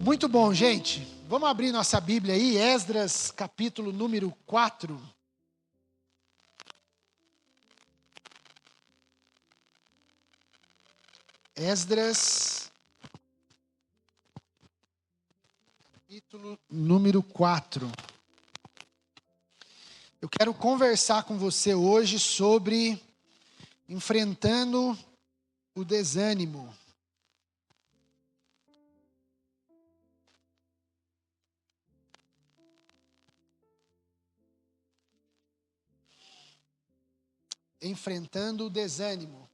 Muito bom, gente. Vamos abrir nossa Bíblia aí, Esdras, capítulo número 4. Esdras, capítulo número 4. Eu quero conversar com você hoje sobre enfrentando o desânimo. Enfrentando o desânimo.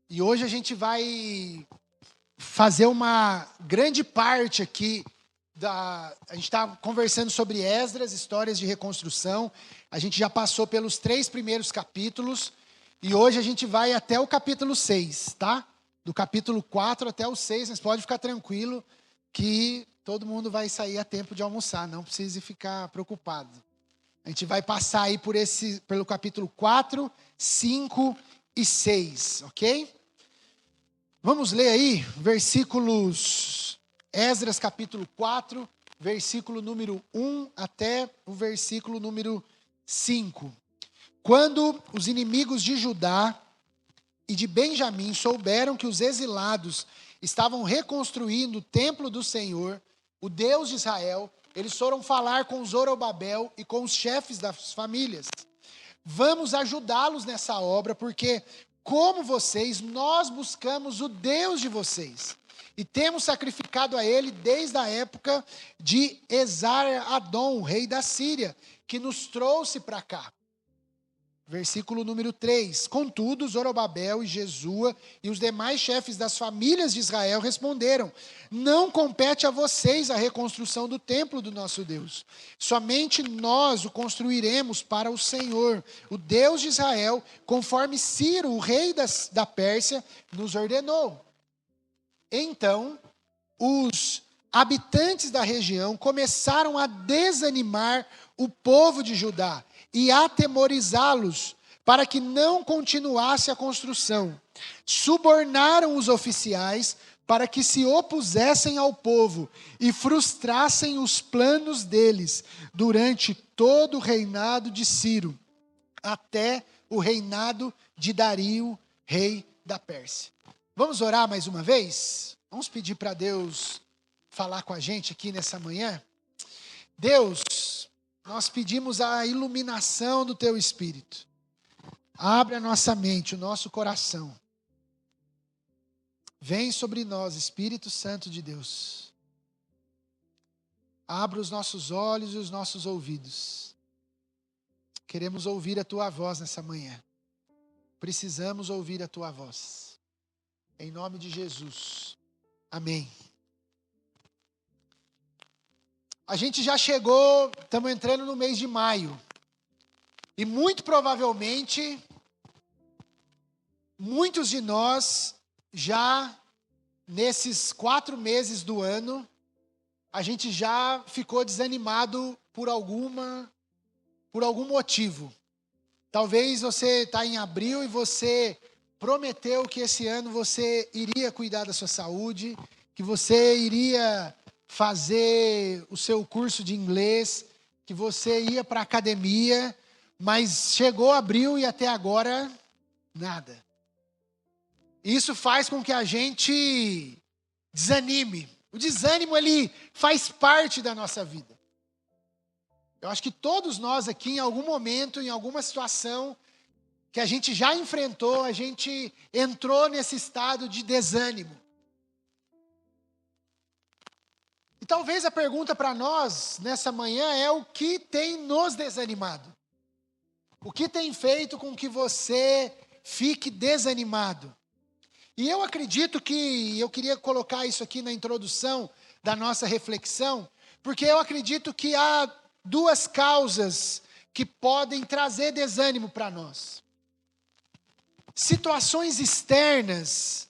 E hoje a gente vai fazer uma grande parte aqui a gente está conversando sobre Esdras, histórias de reconstrução. A gente já passou pelos 3 primeiros capítulos e hoje a gente vai até o capítulo 6, tá? Do capítulo 4 até o 6, mas pode ficar tranquilo que todo mundo vai sair a tempo de almoçar, não precise ficar preocupado. A gente vai passar aí pelo capítulo 4, 5 e 6, ok? Vamos ler aí versículos, Esdras capítulo 4, versículo número 1 até o versículo número 5. Quando os inimigos de Judá e de Benjamim souberam que os exilados estavam reconstruindo o templo do Senhor, o Deus de Israel, eles foram falar com Zorobabel e com os chefes das famílias. Vamos ajudá-los nessa obra, porque, como vocês, nós buscamos o Deus de vocês. E temos sacrificado a ele desde a época de Esar-Adom, rei da Síria, que nos trouxe para cá. Versículo número 3. Contudo, Zorobabel e Jesua e os demais chefes das famílias de Israel responderam: não compete a vocês a reconstrução do templo do nosso Deus. Somente nós o construiremos para o Senhor, o Deus de Israel, conforme Ciro, o rei da Pérsia, nos ordenou. Então, os habitantes da região começaram a desanimar o povo de Judá e atemorizá-los para que não continuasse a construção. Subornaram os oficiais para que se opusessem ao povo e frustrassem os planos deles durante todo o reinado de Ciro, até o reinado de Dario, rei da Pérsia. Vamos orar mais uma vez? Vamos pedir para Deus falar com a gente aqui nessa manhã? Deus, nós pedimos a iluminação do Teu Espírito. Abre a nossa mente, o nosso coração. Vem sobre nós, Espírito Santo de Deus. Abra os nossos olhos e os nossos ouvidos. Queremos ouvir a Tua voz nessa manhã. Precisamos ouvir a Tua voz. Em nome de Jesus. Amém. A gente já chegou, estamos entrando no mês de maio. E muito provavelmente, muitos de nós, já nesses 4 meses do ano, a gente já ficou desanimado por algum motivo. Talvez você está em abril e você prometeu que esse ano você iria cuidar da sua saúde, que você iria fazer o seu curso de inglês, que você ia para a academia, mas chegou abril e até agora, nada. Isso faz com que a gente desanime. O desânimo, ele faz parte da nossa vida. Eu acho que todos nós aqui, em algum momento, em alguma situação que a gente já enfrentou, a gente entrou nesse estado de desânimo. E talvez a pergunta para nós, nessa manhã, é o que tem nos desanimado? O que tem feito com que você fique desanimado? E eu acredito que, eu queria colocar isso aqui na introdução da nossa reflexão, porque eu acredito que há 2 causas que podem trazer desânimo para nós. Situações externas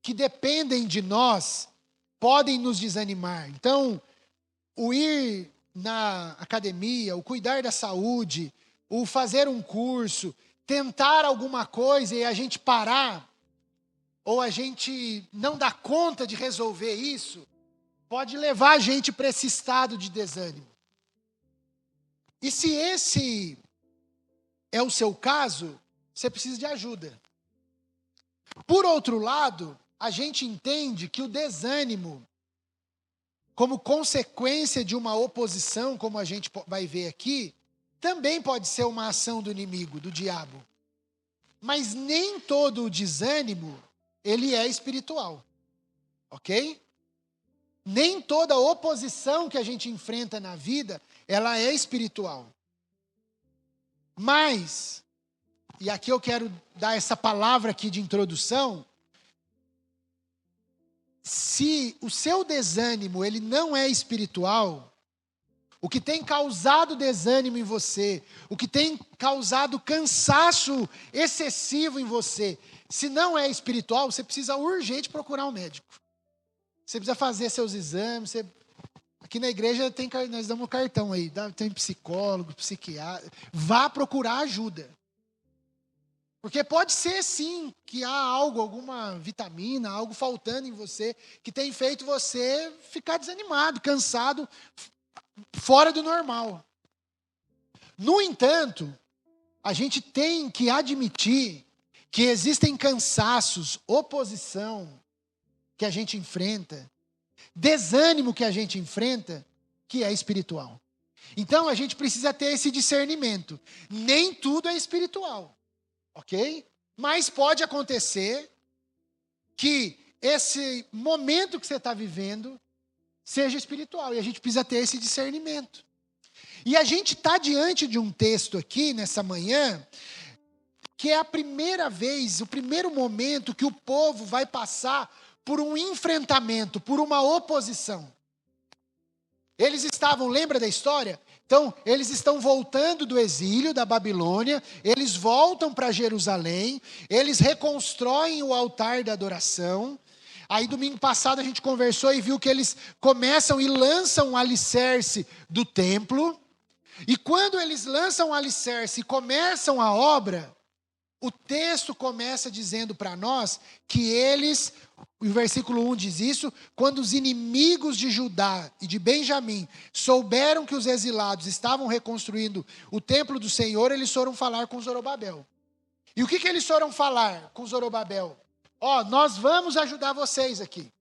que dependem de nós podem nos desanimar. Então, o ir na academia, o cuidar da saúde, o fazer um curso, tentar alguma coisa e a gente parar, ou a gente não dá conta de resolver isso, pode levar a gente para esse estado de desânimo. E se esse é o seu caso, você precisa de ajuda. Por outro lado, a gente entende que o desânimo, como consequência de uma oposição, como a gente vai ver aqui, também pode ser uma ação do inimigo, do diabo. Mas nem todo o desânimo, ele é espiritual. Ok? Nem toda oposição que a gente enfrenta na vida, ela é espiritual. Mas, e aqui eu quero dar essa palavra aqui de introdução, se o seu desânimo ele não é espiritual, o que tem causado desânimo em você, o que tem causado cansaço excessivo em você, se não é espiritual, você precisa urgente procurar um médico. Você precisa fazer seus exames. Aqui na igreja nós damos um cartão aí, tem psicólogo, psiquiatra. Vá procurar ajuda. Porque pode ser sim que há algo, alguma vitamina, algo faltando em você, que tem feito você ficar desanimado, cansado, fora do normal. No entanto, a gente tem que admitir que existem cansaços, oposição que a gente enfrenta, desânimo que a gente enfrenta, que é espiritual. Então a gente precisa ter esse discernimento. Nem tudo é espiritual, ok? Mas pode acontecer que esse momento que você está vivendo seja espiritual, e a gente precisa ter esse discernimento. E a gente está diante de um texto aqui, nessa manhã, que é a primeira vez, o primeiro momento que o povo vai passar por um enfrentamento, por uma oposição. Eles estavam, lembra da história? Então, eles estão voltando do exílio da Babilônia, eles voltam para Jerusalém, eles reconstroem o altar da adoração. Aí, domingo passado, a gente conversou e viu que eles começam e lançam o alicerce do templo. E quando eles lançam o alicerce e começam a obra, o texto começa dizendo para nós que eles, o versículo 1 diz isso, quando os inimigos de Judá e de Benjamim souberam que os exilados estavam reconstruindo o templo do Senhor, eles foram falar com Zorobabel. E o que eles foram falar com Zorobabel? Nós vamos ajudar vocês aqui.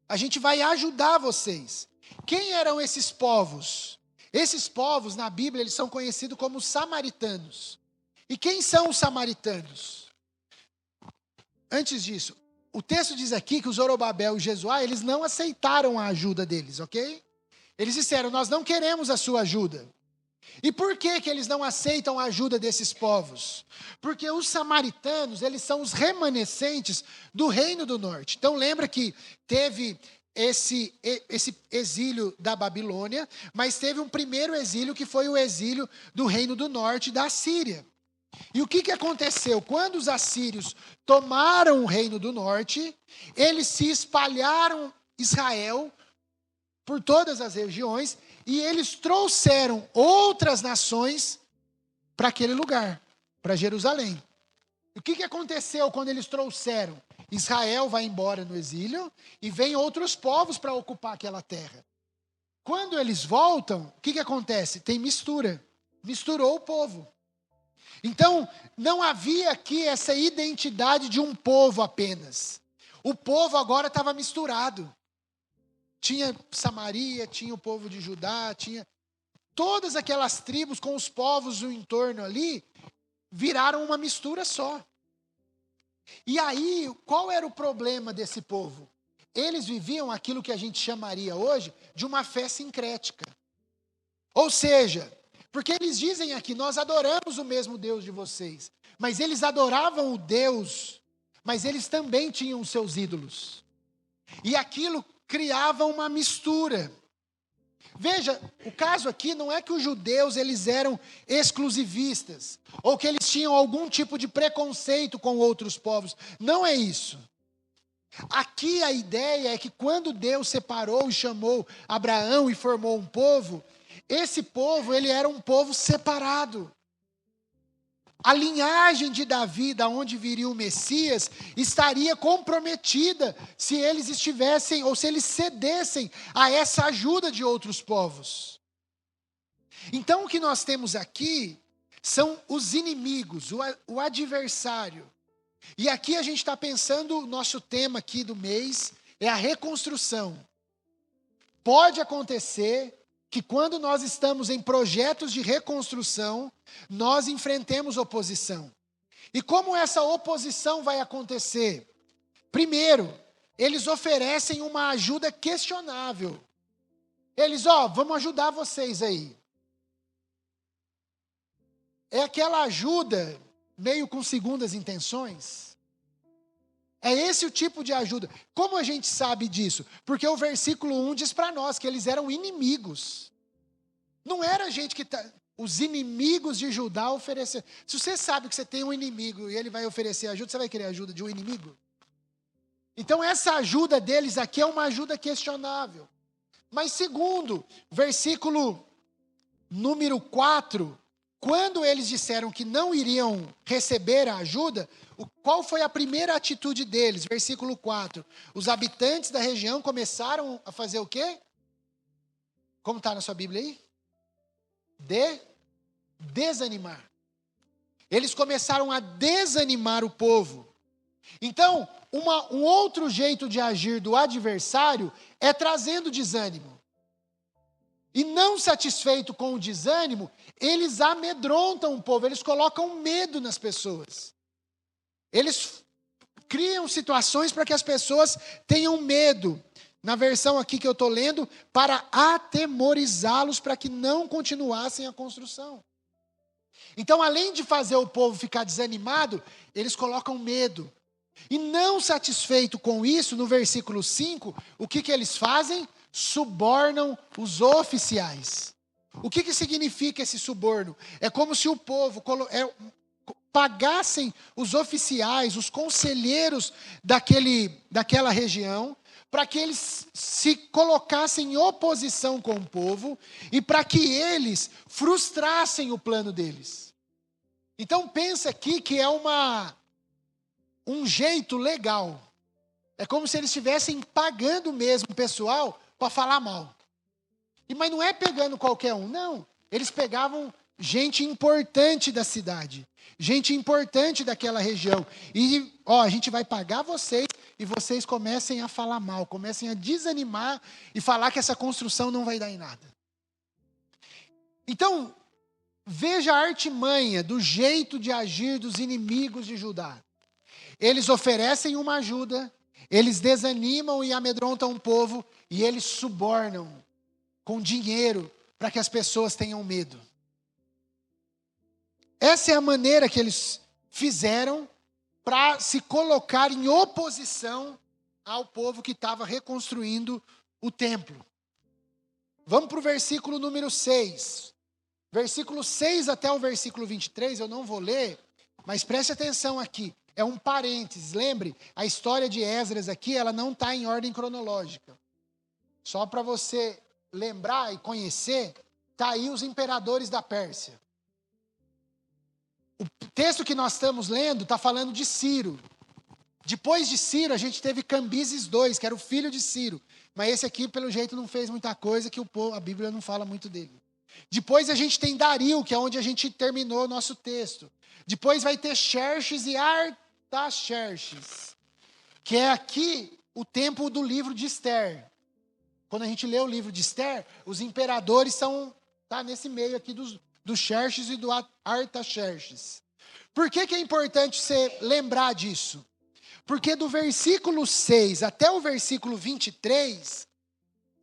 A gente vai ajudar vocês. Quem eram esses povos? Esses povos, na Bíblia, eles são conhecidos como samaritanos. E quem são os samaritanos? Antes disso, o texto diz aqui que o Zorobabel e Jesuá, eles não aceitaram a ajuda deles, ok? Eles disseram, nós não queremos a sua ajuda. E por que eles não aceitam a ajuda desses povos? Porque os samaritanos, eles são os remanescentes do Reino do Norte. Então lembra que teve esse exílio da Babilônia, mas teve um primeiro exílio que foi o exílio do Reino do Norte da Síria. E o que aconteceu? Quando os assírios tomaram o Reino do Norte, eles se espalharam Israel por todas as regiões e eles trouxeram outras nações para aquele lugar, para Jerusalém. E o que aconteceu quando eles trouxeram? Israel vai embora no exílio e vem outros povos para ocupar aquela terra. Quando eles voltam, o que acontece? Tem mistura. Misturou o povo. Então, não havia aqui essa identidade de um povo apenas. O povo agora estava misturado. Tinha Samaria, tinha o povo de Judá, tinha todas aquelas tribos com os povos do entorno ali, viraram uma mistura só. E aí, qual era o problema desse povo? Eles viviam aquilo que a gente chamaria hoje de uma fé sincrética. Ou seja, porque eles dizem aqui, nós adoramos o mesmo Deus de vocês. Mas eles adoravam o Deus, mas eles também tinham os seus ídolos. E aquilo criava uma mistura. Veja, o caso aqui não é que os judeus eles eram exclusivistas, ou que eles tinham algum tipo de preconceito com outros povos. Não é isso. Aqui a ideia é que quando Deus separou e chamou Abraão e formou um povo, esse povo ele era um povo separado. a linhagem de Davi, da onde viria o Messias, estaria comprometida se eles estivessem, ou se eles cedessem a essa ajuda de outros povos. Então o que nós temos aqui são os inimigos, o adversário. E aqui a gente está pensando, o nosso tema aqui do mês é a reconstrução. Pode acontecer que quando nós estamos em projetos de reconstrução, nós enfrentemos oposição. E como essa oposição vai acontecer? Primeiro, eles oferecem uma ajuda questionável. Eles, vamos ajudar vocês aí. É aquela ajuda meio com segundas intenções. É esse o tipo de ajuda. Como a gente sabe disso? Porque o versículo 1 diz para nós que eles eram inimigos. Não era gente que... Os inimigos de Judá ofereceram. Se você sabe que você tem um inimigo e ele vai oferecer ajuda, você vai querer ajuda de um inimigo? Então essa ajuda deles aqui é uma ajuda questionável. Mas segundo, versículo número 4... Quando eles disseram que não iriam receber a ajuda, qual foi a primeira atitude deles? Versículo 4. Os habitantes da região começaram a fazer o quê? Como está na sua Bíblia aí? Desanimar. Eles começaram a desanimar o povo. Então, um outro jeito de agir do adversário é trazendo desânimo. E não satisfeito com o desânimo, eles amedrontam o povo, eles colocam medo nas pessoas. Eles criam situações para que as pessoas tenham medo. Na versão aqui que eu estou lendo, para atemorizá-los para que não continuassem a construção. Então, além de fazer o povo ficar desanimado, eles colocam medo. E não satisfeito com isso, no versículo 5, o que eles fazem? Subornam os oficiais. O que significa esse suborno? É como se o povo pagassem os oficiais, os conselheiros daquela região, para que eles se colocassem em oposição com o povo e para que eles frustrassem o plano deles. Então pensa aqui que é um jeito legal. É como se eles estivessem pagando mesmo o pessoal para falar mal. Mas não é pegando qualquer um, não. Eles pegavam gente importante da cidade, gente importante daquela região. E, a gente vai pagar vocês e vocês comecem a falar mal, comecem a desanimar e falar que essa construção não vai dar em nada. Então, veja a artimanha do jeito de agir dos inimigos de Judá. Eles oferecem uma ajuda, eles desanimam e amedrontam o povo e eles subornam com dinheiro para que as pessoas tenham medo. Essa é a maneira que eles fizeram para se colocar em oposição ao povo que estava reconstruindo o templo. Vamos para o versículo número 6. Versículo 6 até o versículo 23, eu não vou ler, mas preste atenção aqui. É um parênteses, lembre, a história de Esdras aqui, ela não está em ordem cronológica. Só para você lembrar e conhecer, está aí os imperadores da Pérsia. O texto que nós estamos lendo está falando de Ciro. Depois de Ciro, a gente teve Cambises II, que era o filho de Ciro. Mas esse aqui, pelo jeito, não fez muita coisa, que a Bíblia não fala muito dele. Depois a gente tem Dario, que é onde a gente terminou o nosso texto. Depois vai ter Xerxes e Artaxerxes, que é aqui o tempo do livro de Esther. Quando a gente lê o livro de Esther, os imperadores tá nesse meio aqui do Xerxes e do Artaxerxes. Por que é importante você lembrar disso? Porque do versículo 6 até o versículo 23,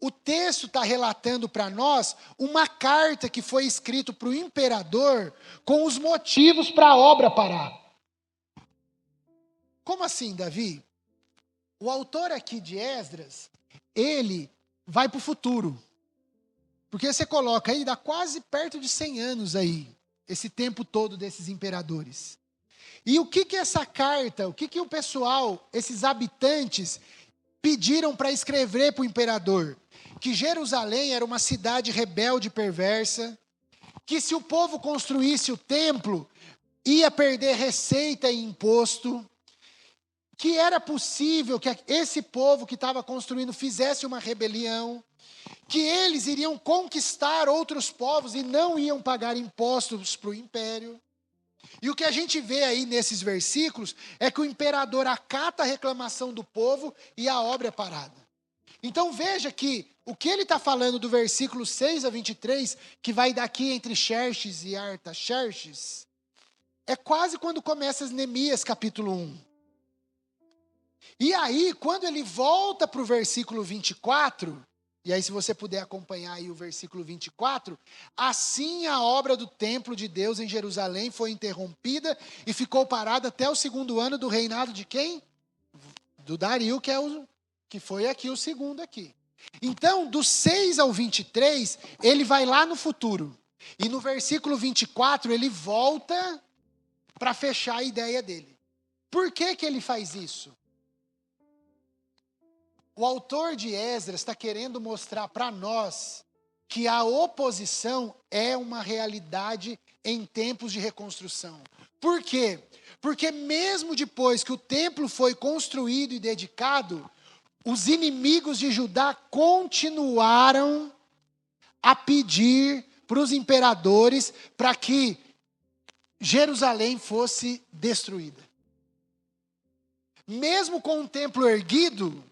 o texto está relatando para nós uma carta que foi escrita para o imperador com os motivos para a obra parar. Como assim, Davi? O autor aqui de Esdras, ele vai para o futuro. Porque você coloca aí, dá quase perto de 100 anos aí, esse tempo todo desses imperadores. E o que essa carta, o que o pessoal, esses habitantes, pediram para escrever para o imperador? Que Jerusalém era uma cidade rebelde e perversa, que se o povo construísse o templo, ia perder receita e imposto, que era possível que esse povo que estava construindo fizesse uma rebelião, que eles iriam conquistar outros povos e não iam pagar impostos para o império. E o que a gente vê aí nesses versículos é que o imperador acata a reclamação do povo e a obra é parada. Então veja que o que ele está falando do versículo 6 a 23, que vai daqui entre Xerxes e Artaxerxes, é quase quando começa Neemias capítulo 1. E aí, quando ele volta para o versículo 24, e aí se você puder acompanhar aí o versículo 24, assim a obra do templo de Deus em Jerusalém foi interrompida e ficou parada até o segundo ano do reinado de quem? Do Dario, que foi aqui o segundo aqui. Então, do 6 ao 23, ele vai lá no futuro. E no versículo 24, ele volta para fechar a ideia dele. Por que que ele faz isso? O autor de Esdras está querendo mostrar para nós que a oposição é uma realidade em tempos de reconstrução. Por quê? Porque mesmo depois que o templo foi construído e dedicado, os inimigos de Judá continuaram a pedir para os imperadores para que Jerusalém fosse destruída. Mesmo com o templo erguido,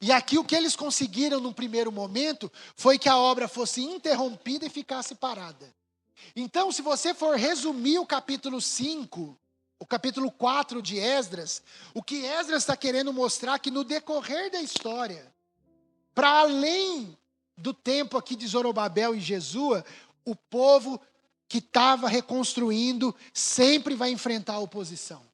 e aqui o que eles conseguiram no primeiro momento foi que a obra fosse interrompida e ficasse parada. Então, se você for resumir o capítulo 5, o capítulo 4 de Esdras, o que Esdras está querendo mostrar é que no decorrer da história, para além do tempo aqui de Zorobabel e Jesua, o povo que estava reconstruindo sempre vai enfrentar a oposição.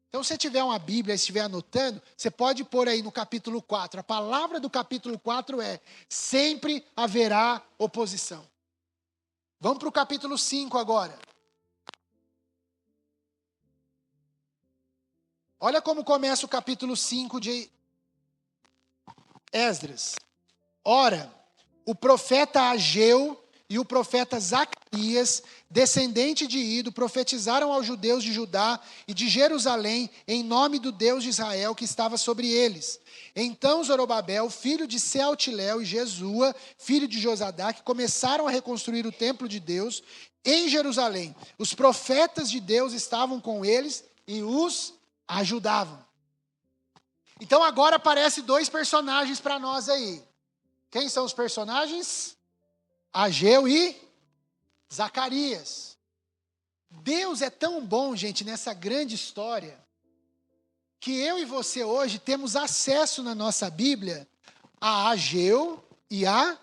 Então, se você tiver uma Bíblia e estiver anotando, você pode pôr aí no capítulo 4. A palavra do capítulo 4 é: sempre haverá oposição. Vamos para o capítulo 5 agora. Olha como começa o capítulo 5 de Esdras. Ora, o profeta Ageu e o profeta Zacarias, descendente de Ido, profetizaram aos judeus de Judá e de Jerusalém em nome do Deus de Israel que estava sobre eles. Então Zorobabel, filho de Sealtiel, e Jesua, filho de Josadaque, começaram a reconstruir o templo de Deus em Jerusalém. Os profetas de Deus estavam com eles e os ajudavam. Então agora aparecem dois personagens para nós aí. Quem são os personagens? Ageu e Zacarias. Deus é tão bom, gente, nessa grande história, que eu e você hoje temos acesso na nossa Bíblia a Ageu e a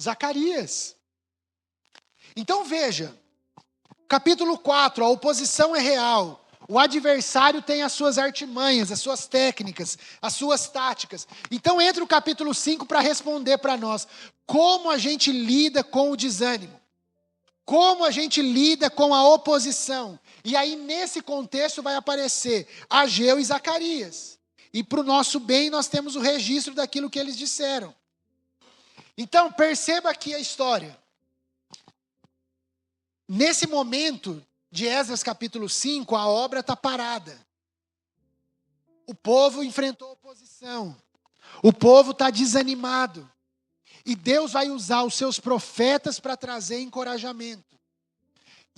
Zacarias. Então veja, capítulo 4, a oposição é real. O adversário tem as suas artimanhas, as suas técnicas, as suas táticas. Então entra o capítulo 5 para responder para nós como a gente lida com o desânimo. Como a gente lida com a oposição. E aí nesse contexto vai aparecer Ageu e Zacarias. E para o nosso bem nós temos o registro daquilo que eles disseram. Então perceba aqui a história. Nesse momento de Esdras capítulo 5, a obra está parada. O povo enfrentou oposição. O povo está desanimado. E Deus vai usar os seus profetas para trazer encorajamento.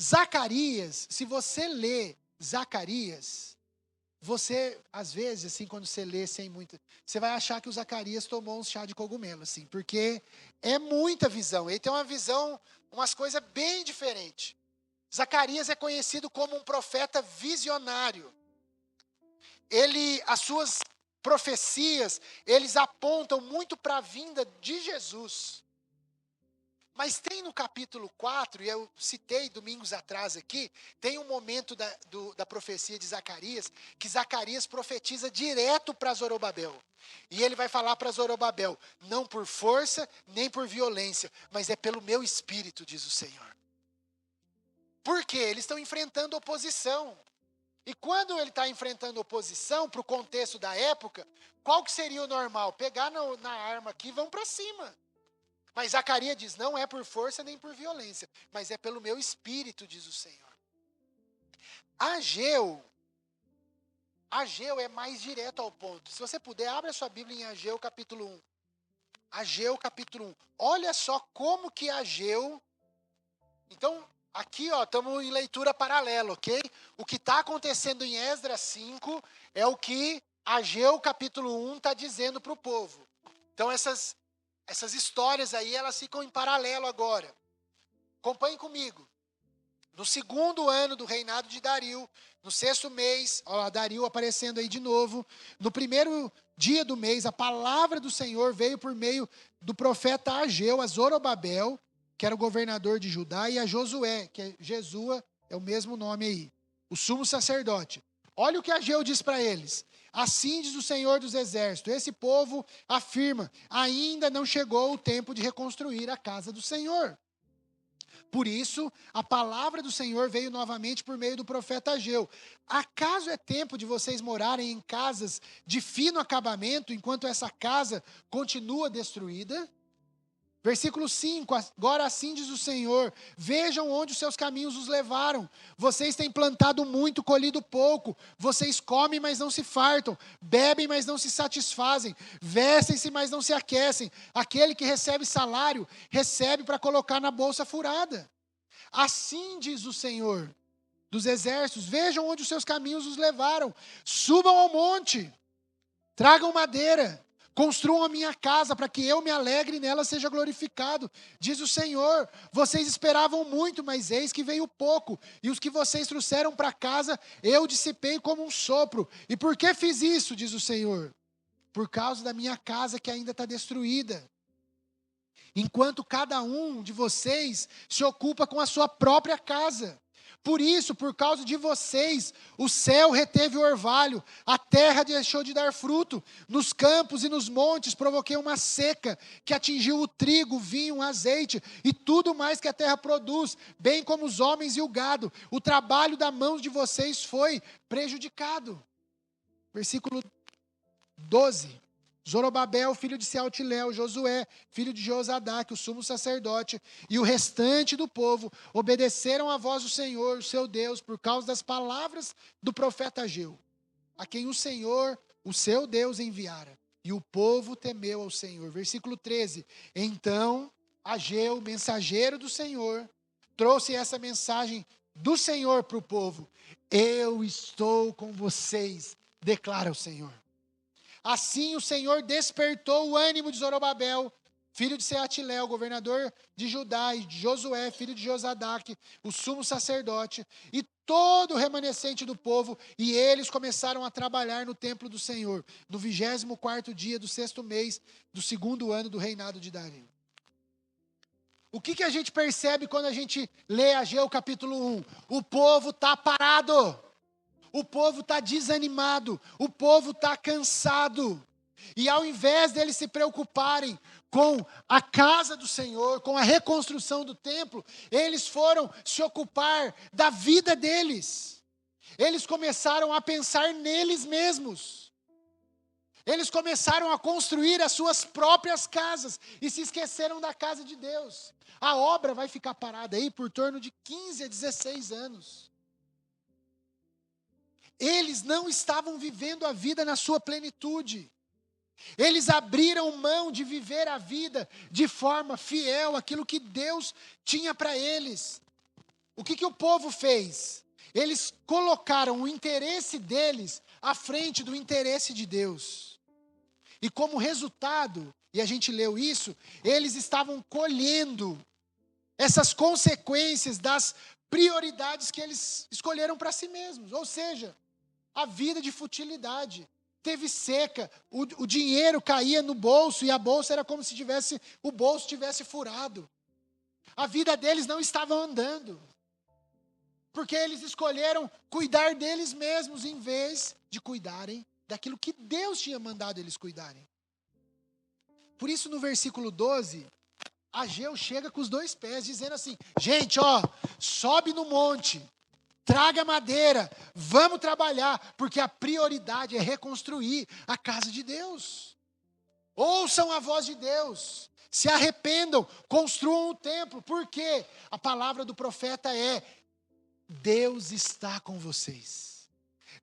Zacarias, se você lê Zacarias, você, às vezes, assim, quando você lê sem muito, você vai achar que o Zacarias tomou um chá de cogumelo, assim, porque é muita visão. Ele tem uma visão, umas coisas bem diferentes. Zacarias é conhecido como um profeta visionário. As suas profecias, eles apontam muito para a vinda de Jesus. Mas tem no capítulo 4, e eu citei domingos atrás aqui, tem um momento da profecia de Zacarias, que Zacarias profetiza direto para Zorobabel. E ele vai falar para Zorobabel, não por força, nem por violência, mas é pelo meu espírito, diz o Senhor. Por quê? Eles estão enfrentando oposição. E quando ele está enfrentando oposição, para o contexto da época, qual que seria o normal? Pegar na arma aqui e vão para cima. Mas Zacarias diz, não é por força nem por violência, mas é pelo meu espírito, diz o Senhor. Ageu é mais direto ao ponto. Se você puder, abra sua Bíblia em Ageu capítulo 1. Ageu capítulo 1. Olha só como que Ageu... Então, aqui estamos em leitura paralela, ok? O que está acontecendo em Esdras 5 é o que Ageu capítulo 1 está dizendo para o povo. Então, essas histórias aí, elas ficam em paralelo agora. Acompanhe comigo. No segundo ano do reinado de Dario, no 6º mês, olha lá, Dario aparecendo aí de novo, no primeiro dia do mês, a palavra do Senhor veio por meio do profeta Ageu a Zorobabel, que era o governador de Judá, e a Josué, que é Jesua, é o mesmo nome aí, o sumo sacerdote. Olha o que Ageu diz para eles. Assim diz o Senhor dos Exércitos, esse povo afirma, ainda não chegou o tempo de reconstruir a casa do Senhor. Por isso, a palavra do Senhor veio novamente por meio do profeta Ageu. Acaso é tempo de vocês morarem em casas de fino acabamento, enquanto essa casa continua destruída? Versículo 5, agora assim diz o Senhor, vejam onde os seus caminhos os levaram. Vocês têm plantado muito, colhido pouco. Vocês comem, mas não se fartam. Bebem, mas não se satisfazem. Vestem-se, mas não se aquecem. Aquele que recebe salário, recebe para colocar na bolsa furada. Assim diz o Senhor dos Exércitos, vejam onde os seus caminhos os levaram. Subam ao monte, tragam madeira. Construam a minha casa para que eu me alegre e nela seja glorificado. Diz o Senhor, vocês esperavam muito, mas eis que veio pouco. E os que vocês trouxeram para casa, eu dissipei como um sopro. E por que fiz isso, diz o Senhor? Por causa da minha casa que ainda está destruída. Enquanto cada um de vocês se ocupa com a sua própria casa. Por isso, por causa de vocês, o céu reteve o orvalho, a terra deixou de dar fruto. Nos campos e nos montes provoquei uma seca que atingiu o trigo, o vinho, o azeite e tudo mais que a terra produz, bem como os homens e o gado. O trabalho da mão de vocês foi prejudicado. Versículo 12. Zorobabel, filho de Sealtiel, Josué, filho de Josadaque, o sumo sacerdote, e o restante do povo obedeceram à voz do Senhor, o seu Deus, por causa das palavras do profeta Ageu, a quem o Senhor, o seu Deus, enviara. E o povo temeu ao Senhor. Versículo 13. Então Ageu, mensageiro do Senhor, trouxe essa mensagem do Senhor para o povo. Eu estou com vocês, declara o Senhor. Assim o Senhor despertou o ânimo de Zorobabel, filho de Sealtiel, governador de Judá, e de Josué, filho de Josadaque, o sumo sacerdote, e todo o remanescente do povo, e eles começaram a trabalhar no templo do Senhor, no 24º dia do 6º mês do 2º ano do reinado de Dario. O que a gente percebe quando a gente lê Ageu capítulo 1? O povo está parado. O povo está desanimado, o povo está cansado. E ao invés deles se preocuparem com a casa do Senhor, com a reconstrução do templo, eles foram se ocupar da vida deles. Eles começaram a pensar neles mesmos. Eles começaram a construir as suas próprias casas e se esqueceram da casa de Deus. A obra vai ficar parada aí por torno de 15 a 16 anos. Eles não estavam vivendo a vida na sua plenitude. Eles abriram mão de viver a vida de forma fiel àquilo que Deus tinha para eles. O que o povo fez? Eles colocaram o interesse deles à frente do interesse de Deus. E como resultado, e a gente leu isso, eles estavam colhendo essas consequências das prioridades que eles escolheram para si mesmos. Ou seja, a vida de futilidade. Teve seca, o dinheiro caía no bolso e a bolsa era como se o bolso tivesse furado. A vida deles não estava andando. Porque eles escolheram cuidar deles mesmos em vez de cuidarem daquilo que Deus tinha mandado eles cuidarem. Por isso no versículo 12, Ageu chega com os 2 pés dizendo assim, gente, sobe no monte. Traga madeira, vamos trabalhar, porque a prioridade é reconstruir a casa de Deus. Ouçam a voz de Deus, se arrependam, construam o templo, porque a palavra do profeta é, Deus está com vocês.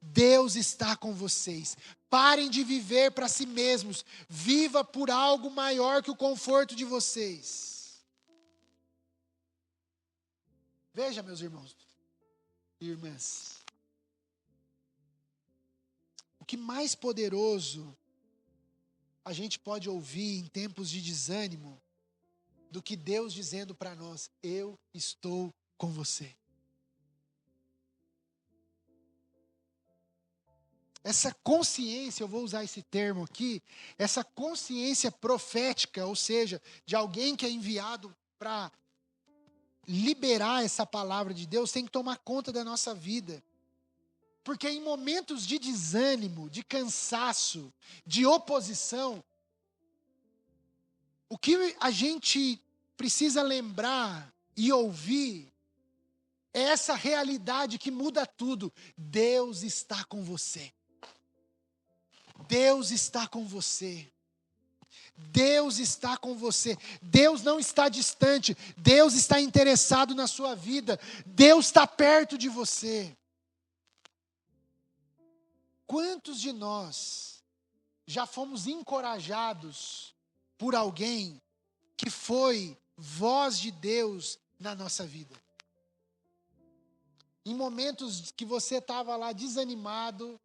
Deus está com vocês. Parem de viver para si mesmos. Viva por algo maior que o conforto de vocês. Veja, meus irmãos e irmãs. O que mais poderoso a gente pode ouvir em tempos de desânimo do que Deus dizendo para nós: eu estou com você. Essa consciência, eu vou usar esse termo aqui, essa consciência profética, ou seja, de alguém que é enviado para liberar essa palavra de Deus, tem que tomar conta da nossa vida. Porque em momentos de desânimo, de cansaço, de oposição, o que a gente precisa lembrar e ouvir é essa realidade que muda tudo. Deus está com você. Deus está com você. Deus está com você. Deus não está distante. Deus está interessado na sua vida. Deus está perto de você. Quantos de nós já fomos encorajados por alguém que foi voz de Deus na nossa vida? Em momentos que você estava lá desanimado,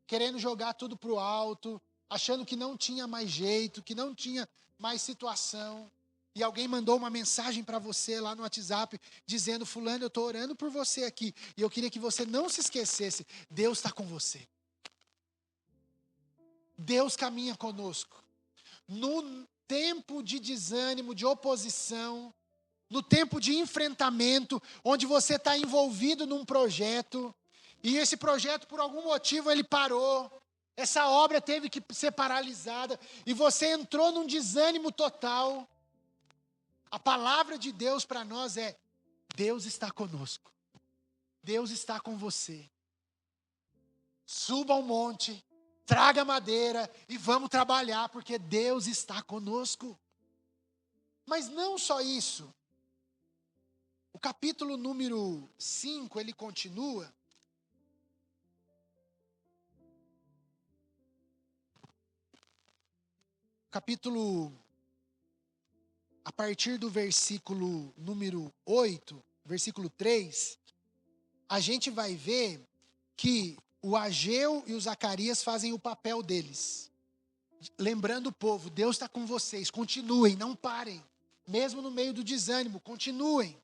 querendo jogar tudo para o alto, achando que não tinha mais jeito, que não tinha mais situação, e alguém mandou uma mensagem para você lá no WhatsApp, dizendo: fulano, eu estou orando por você aqui, e eu queria que você não se esquecesse, Deus está com você. Deus caminha conosco. No tempo de desânimo, de oposição, no tempo de enfrentamento, onde você está envolvido num projeto, e esse projeto, por algum motivo, ele parou, essa obra teve que ser paralisada, e você entrou num desânimo total, a palavra de Deus para nós é: Deus está conosco, Deus está com você. Suba ao monte, traga madeira e vamos trabalhar, porque Deus está conosco. Mas não só isso. O capítulo número 5, ele continua. Capítulo, a partir do versículo número 8, versículo 3, a gente vai ver que o Ageu e o Zacarias fazem o papel deles. Lembrando o povo: Deus está com vocês, continuem, não parem. Mesmo no meio do desânimo, continuem.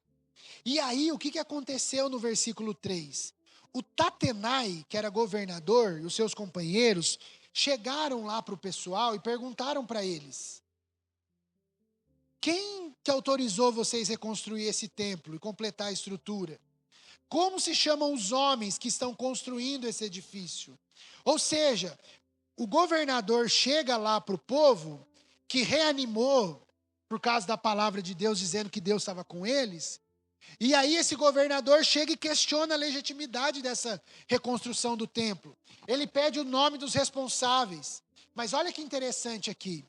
E aí, o que aconteceu no versículo 3? O Tatenai, que era governador, e os seus companheiros, chegaram lá para o pessoal e perguntaram para eles: quem que autorizou vocês reconstruir esse templo e completar a estrutura? Como se chamam os homens que estão construindo esse edifício? Ou seja, o governador chega lá para o povo, que reanimou, por causa da palavra de Deus, dizendo que Deus estava com eles. E aí esse governador chega e questiona a legitimidade dessa reconstrução do templo. Ele pede o nome dos responsáveis. Mas olha que interessante aqui.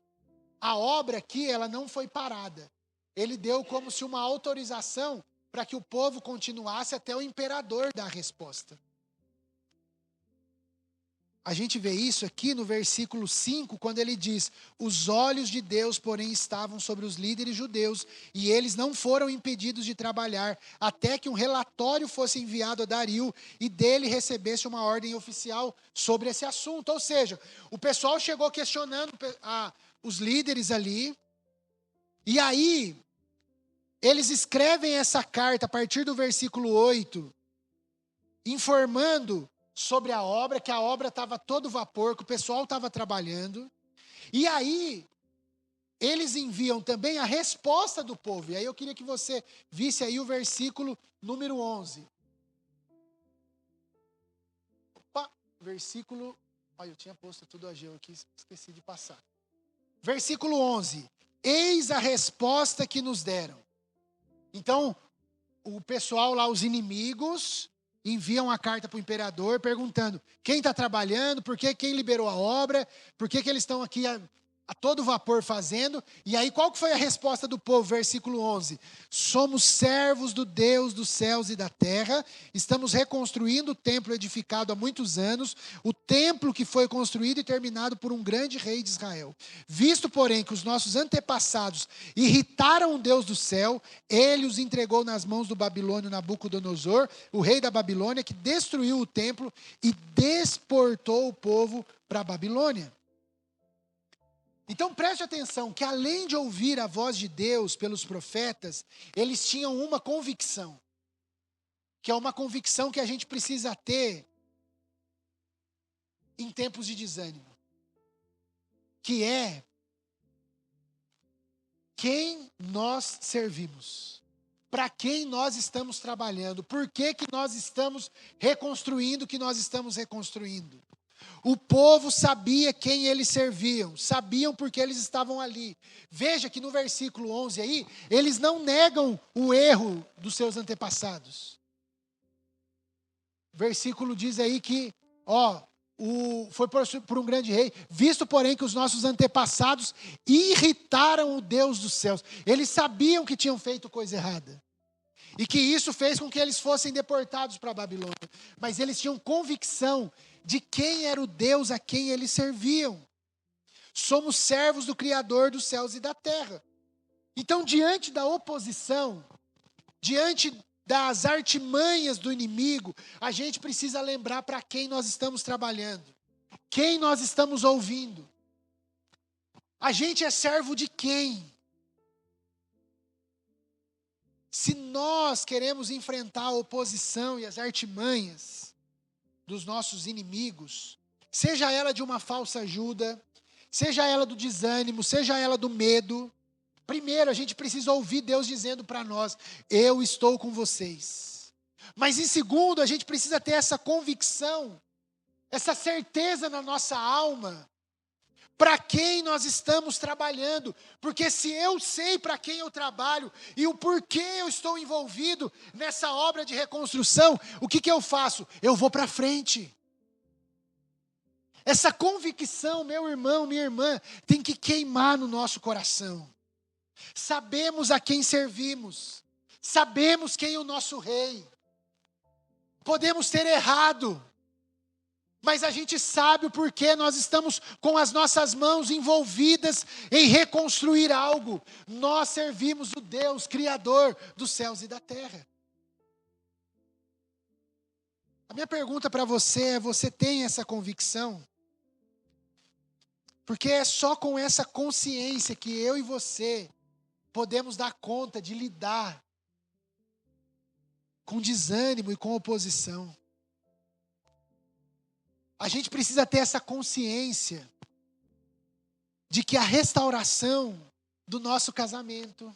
A obra aqui, ela não foi parada. Ele deu como se uma autorização para que o povo continuasse até o imperador dar a resposta. A gente vê isso aqui no versículo 5, quando ele diz: os olhos de Deus, porém, estavam sobre os líderes judeus, e eles não foram impedidos de trabalhar, até que um relatório fosse enviado a Dario, e dele recebesse uma ordem oficial sobre esse assunto. Ou seja, o pessoal chegou questionando os líderes ali, e aí eles escrevem essa carta a partir do versículo 8, informando sobre a obra, que a obra estava todo vapor, que o pessoal estava trabalhando. E aí, eles enviam também a resposta do povo. E aí eu queria que você visse aí o versículo número 11. Opa, versículo... Olha, eu tinha posto tudo Ageu aqui, esqueci de passar. Versículo 11. Eis a resposta que nos deram. Então, o pessoal lá, os inimigos, enviam a carta para o imperador perguntando quem está trabalhando, por que, quem liberou a obra, por que eles estão aqui a todo vapor fazendo. E aí qual que foi a resposta do povo? Versículo 11. Somos servos do Deus dos céus e da terra. Estamos reconstruindo o templo edificado há muitos anos. O templo que foi construído e terminado por um grande rei de Israel. Visto, porém, que os nossos antepassados irritaram o Deus do céu, ele os entregou nas mãos do babilônio Nabucodonosor, o rei da Babilônia, que destruiu o templo e deportou o povo para a Babilônia. Então preste atenção que além de ouvir a voz de Deus pelos profetas, eles tinham uma convicção, que é uma convicção que a gente precisa ter em tempos de desânimo, que é quem nós servimos, para quem nós estamos trabalhando, por que nós estamos reconstruindo o que nós estamos reconstruindo. O povo sabia quem eles serviam, sabiam porque eles estavam ali. Veja que no versículo 11 aí, eles não negam o erro dos seus antepassados. O versículo diz aí que, foi por um grande rei, visto porém que os nossos antepassados irritaram o Deus dos céus. Eles sabiam que tinham feito coisa errada. E que isso fez com que eles fossem deportados para a Babilônia. Mas eles tinham convicção de quem era o Deus a quem eles serviam. Somos servos do Criador dos céus e da terra. Então, diante da oposição, diante das artimanhas do inimigo, a gente precisa lembrar para quem nós estamos trabalhando, quem nós estamos ouvindo. A gente é servo de quem? Se nós queremos enfrentar a oposição e as artimanhas dos nossos inimigos, seja ela de uma falsa ajuda, seja ela do desânimo, seja ela do medo, primeiro a gente precisa ouvir Deus dizendo para nós: eu estou com vocês. Mas em segundo, a gente precisa ter essa convicção, essa certeza na nossa alma, para quem nós estamos trabalhando. Porque se eu sei para quem eu trabalho e o porquê eu estou envolvido nessa obra de reconstrução, o que eu faço? Eu vou para frente. Essa convicção, meu irmão, minha irmã, tem que queimar no nosso coração. Sabemos a quem servimos, sabemos quem é o nosso rei. Podemos ter errado, mas a gente sabe o porquê nós estamos com as nossas mãos envolvidas em reconstruir algo. Nós servimos o Deus Criador dos céus e da terra. A minha pergunta para você é: você tem essa convicção? Porque é só com essa consciência que eu e você podemos dar conta de lidar com desânimo e com oposição. A gente precisa ter essa consciência de que a restauração do nosso casamento,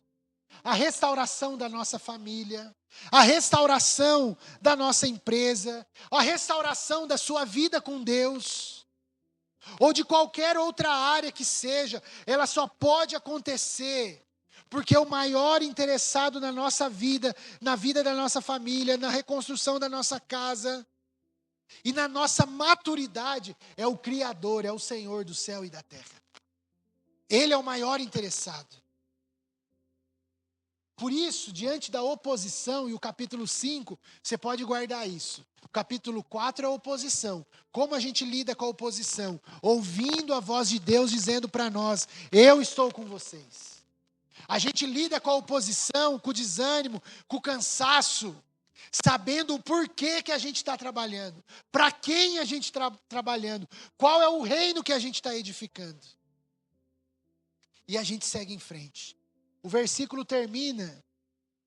a restauração da nossa família, a restauração da nossa empresa, a restauração da sua vida com Deus, ou de qualquer outra área que seja, ela só pode acontecer porque o maior interessado na nossa vida, na vida da nossa família, na reconstrução da nossa casa e na nossa maturidade é o Criador, é o Senhor do céu e da terra. Ele é o maior interessado. Por isso, diante da oposição, e o capítulo 5, você pode guardar isso. O capítulo 4 é a oposição. Como a gente lida com a oposição? Ouvindo a voz de Deus dizendo para nós: eu estou com vocês. A gente lida com a oposição, com o desânimo, com o cansaço, sabendo o porquê que a gente está trabalhando, para quem a gente está trabalhando, qual é o reino que a gente está edificando. E a gente segue em frente. O versículo termina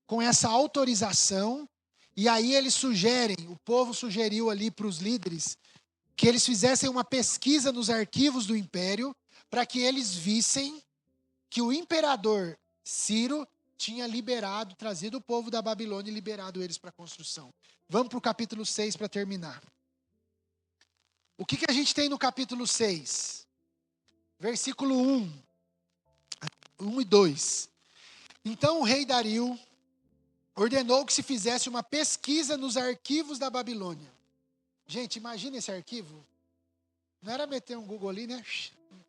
com essa autorização, e aí eles sugerem, o povo sugeriu ali para os líderes, que eles fizessem uma pesquisa nos arquivos do império, para que eles vissem que o imperador Ciro tinha trazido o povo da Babilônia e liberado eles para a construção. Vamos para o capítulo 6 para terminar. O que a gente tem no capítulo 6? Versículo 1 e 2. Então o rei Dario ordenou que se fizesse uma pesquisa nos arquivos da Babilônia. Gente, imagina esse arquivo. Não era meter um Google ali, né?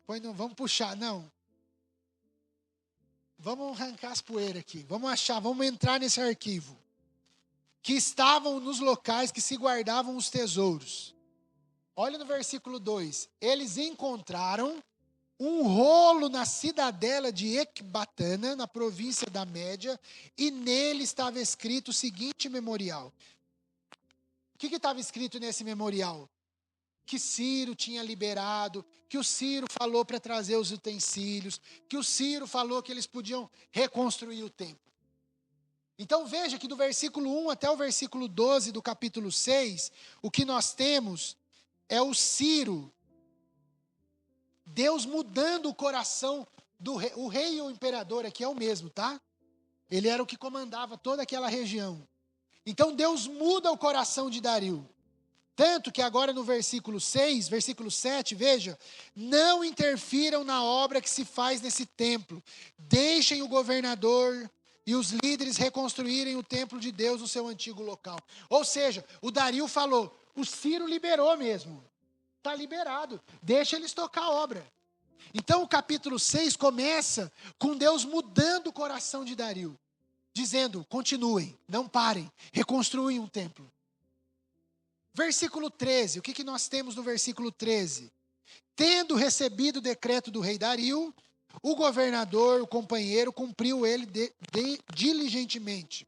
vamos puxar, não. Vamos arrancar as poeiras aqui. Vamos entrar nesse arquivo. Que estavam nos locais que se guardavam os tesouros. Olha no versículo 2. Eles encontraram um rolo na cidadela de Ecbatana, na província da Média, e nele estava escrito o seguinte memorial. O que estava escrito nesse memorial? Que Ciro tinha liberado, que o Ciro falou para trazer os utensílios, que o Ciro falou que eles podiam reconstruir o templo. Então veja que do versículo 1 até o versículo 12 do capítulo 6, o que nós temos é o Ciro, Deus mudando o coração do rei. O rei e o imperador aqui é o mesmo, tá? Ele era o que comandava toda aquela região. Então Deus muda o coração de Dario. Tanto que agora no versículo 6, versículo 7, veja, não interfiram na obra que se faz nesse templo. Deixem o governador e os líderes reconstruírem o templo de Deus no seu antigo local. Ou seja, o Dario falou, o Ciro liberou mesmo. Está liberado, deixa eles tocar a obra. Então o capítulo 6 começa com Deus mudando o coração de Dario. Dizendo, continuem, não parem, reconstruem um templo. Versículo 13, o que nós temos no versículo 13? Tendo recebido o decreto do rei Dario, o governador, o companheiro, cumpriu ele diligentemente.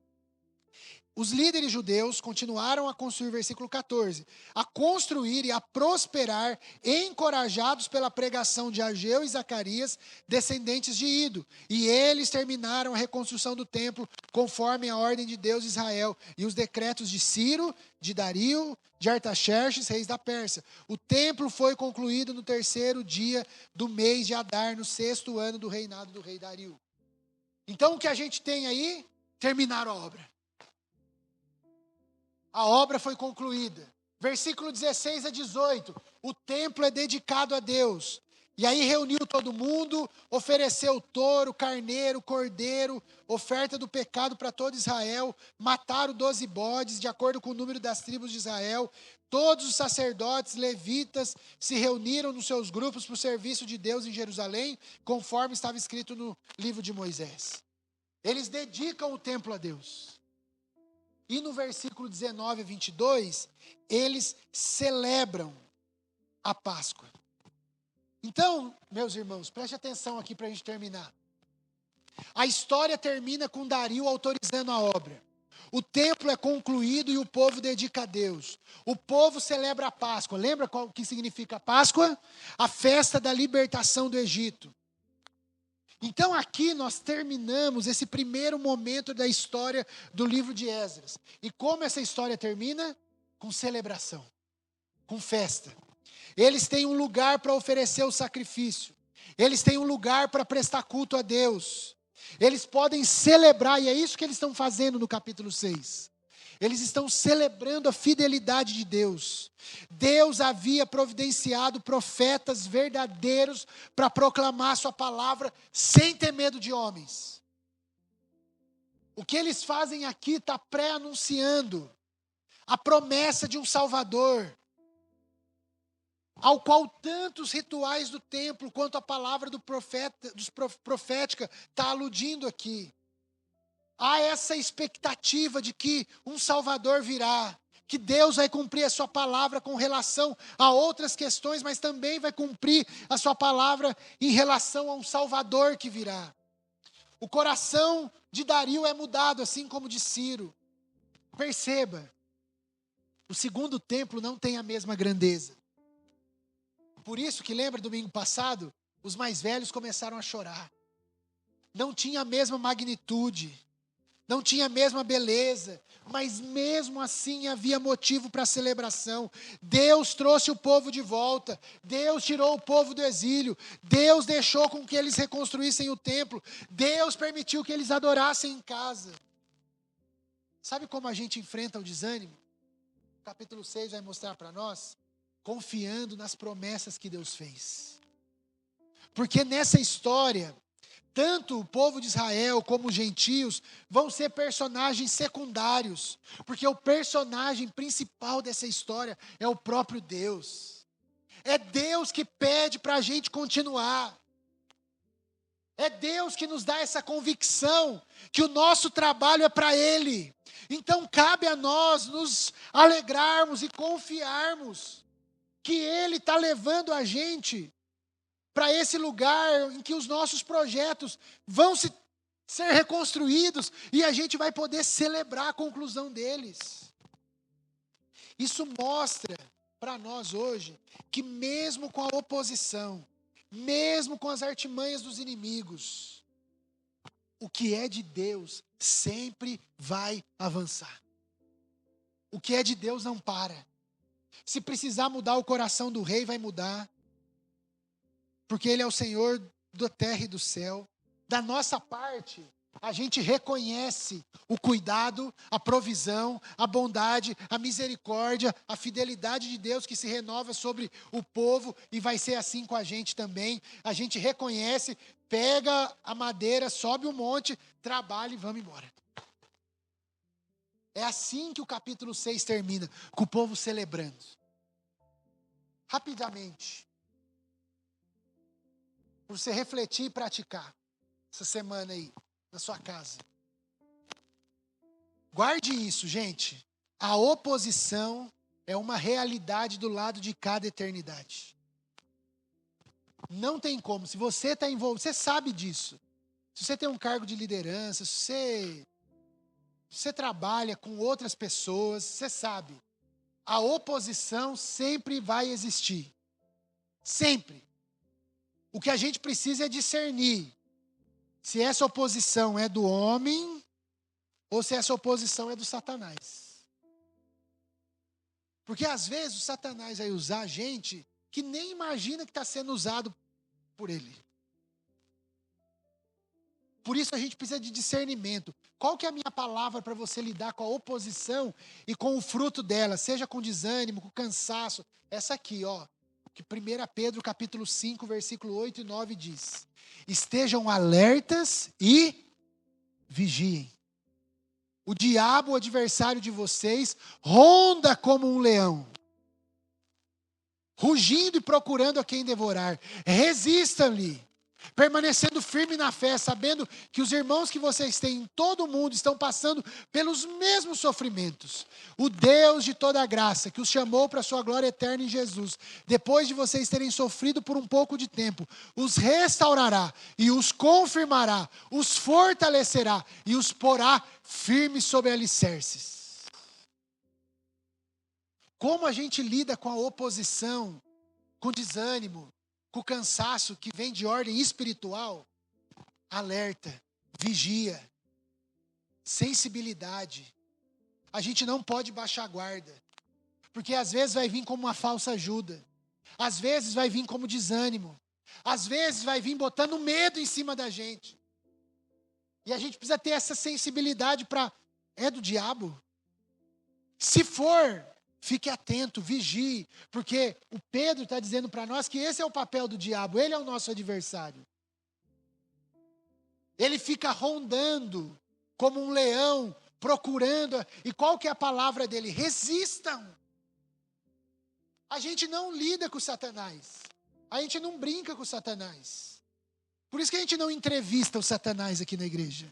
Os líderes judeus continuaram a construir, versículo 14, a construir e a prosperar, encorajados pela pregação de Ageu e Zacarias, descendentes de Ido. E eles terminaram a reconstrução do templo, conforme a ordem de Deus de Israel, e os decretos de Ciro, de Dario, de Artaxerxes, reis da Pérsia. O templo foi concluído no 3º dia do mês de Adar, no 6º ano do reinado do rei Dario. Então o que a gente tem aí? Terminaram a obra. A obra foi concluída. Versículo 16 a 18. O templo é dedicado a Deus. E aí reuniu todo mundo, ofereceu touro, carneiro, cordeiro, oferta do pecado para todo Israel. Mataram 12 bodes, de acordo com o número das tribos de Israel. Todos os sacerdotes, levitas, se reuniram nos seus grupos para o serviço de Deus em Jerusalém, conforme estava escrito no livro de Moisés. Eles dedicam o templo a Deus. E no versículo 19 a 22, eles celebram a Páscoa. Então, meus irmãos, preste atenção aqui para a gente terminar. A história termina com Dario autorizando a obra. O templo é concluído e o povo dedica a Deus. O povo celebra a Páscoa. Lembra o que significa a Páscoa? A festa da libertação do Egito. Então aqui nós terminamos esse primeiro momento da história do livro de Esdras. E como essa história termina? Com celebração, com festa. Eles têm um lugar para oferecer o sacrifício. Eles têm um lugar para prestar culto a Deus. Eles podem celebrar, e é isso que eles estão fazendo no capítulo 6. Eles estão celebrando a fidelidade de Deus. Deus havia providenciado profetas verdadeiros para proclamar sua palavra sem ter medo de homens. O que eles fazem aqui está pré-anunciando a promessa de um Salvador, ao qual tanto os rituais do templo quanto a palavra profética está aludindo aqui. Há essa expectativa de que um Salvador virá, que Deus vai cumprir a sua palavra com relação a outras questões, mas também vai cumprir a sua palavra em relação a um Salvador que virá. O coração de Dario é mudado, assim como de Ciro. Perceba, o segundo templo não tem a mesma grandeza. Por isso que lembra domingo passado, os mais velhos começaram a chorar. Não tinha a mesma magnitude. Não tinha a mesma beleza, mas mesmo assim havia motivo para celebração. Deus trouxe o povo de volta, Deus tirou o povo do exílio, Deus deixou com que eles reconstruíssem o templo, Deus permitiu que eles adorassem em casa. Sabe como a gente enfrenta o desânimo? O capítulo 6 vai mostrar para nós, confiando nas promessas que Deus fez. Porque nessa história, tanto o povo de Israel como os gentios vão ser personagens secundários, porque o personagem principal dessa história é o próprio Deus. É Deus que pede para a gente continuar. É Deus que nos dá essa convicção que o nosso trabalho é para Ele. Então cabe a nós nos alegrarmos e confiarmos que Ele está levando a gente para esse lugar em que os nossos projetos vão ser reconstruídos e a gente vai poder celebrar a conclusão deles. Isso mostra para nós hoje que mesmo com a oposição, mesmo com as artimanhas dos inimigos, o que é de Deus sempre vai avançar. O que é de Deus não para. Se precisar mudar o coração do rei, vai mudar. Porque Ele é o Senhor da terra e do céu. Da nossa parte, a gente reconhece o cuidado, a provisão, a bondade, a misericórdia, a fidelidade de Deus que se renova sobre o povo e vai ser assim com a gente também. A gente reconhece, pega a madeira, sobe o monte, trabalha e vamos embora. É assim que o capítulo 6 termina, com o povo celebrando. Rapidamente, para você refletir e praticar essa semana aí, na sua casa. Guarde isso, gente. A oposição é uma realidade do lado de cada eternidade. Não tem como. Se você está envolvido, você sabe disso. Se você tem um cargo de liderança, se você trabalha com outras pessoas, você sabe. A oposição sempre vai existir. Sempre. O que a gente precisa é discernir se essa oposição é do homem ou se essa oposição é do Satanás. Porque às vezes o Satanás vai usar gente que nem imagina que está sendo usado por ele. Por isso a gente precisa de discernimento. Qual que é a minha palavra para você lidar com a oposição e com o fruto dela, seja com desânimo, com cansaço? Essa aqui, ó, que 1 Pedro capítulo 5, versículo 8 e 9 diz: estejam alertas e vigiem. O diabo, o adversário de vocês, ronda como um leão, rugindo e procurando a quem devorar. Resistam-lhe, permanecendo firme na fé, sabendo que os irmãos que vocês têm em todo o mundo estão passando pelos mesmos sofrimentos. O Deus de toda a graça, que os chamou para a sua glória eterna em Jesus, depois de vocês terem sofrido por um pouco de tempo, os restaurará e os confirmará, os fortalecerá e os porá firmes sobre alicerces. Como a gente lida com a oposição, com desânimo, com o cansaço que vem de ordem espiritual? Alerta, vigia, sensibilidade. A gente não pode baixar a guarda, porque às vezes vai vir como uma falsa ajuda, às vezes vai vir como desânimo, às vezes vai vir botando medo em cima da gente. E a gente precisa ter essa sensibilidade para, é do diabo? Se for, fique atento, vigie, porque o Pedro está dizendo para nós que esse é o papel do diabo, ele é o nosso adversário. Ele fica rondando como um leão, procurando, e qual que é a palavra dele? Resistam. A gente não lida com Satanás, a gente não brinca com Satanás. Por isso que a gente não entrevista o Satanás aqui na igreja.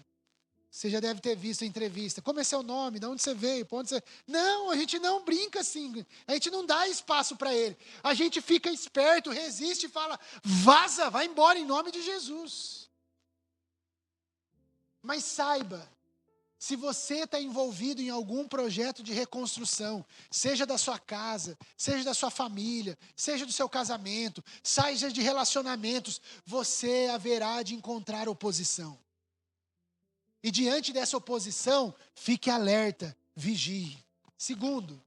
Você já deve ter visto a entrevista. Como é seu nome? De onde você veio? Para onde você... Não, a gente não brinca assim. A gente não dá espaço para ele. A gente fica esperto, resiste e fala: vaza, vai embora em nome de Jesus. Mas saiba, se você está envolvido em algum projeto de reconstrução, seja da sua casa, seja da sua família, seja do seu casamento, seja de relacionamentos, você haverá de encontrar oposição. E diante dessa oposição, fique alerta, vigie. Segundo,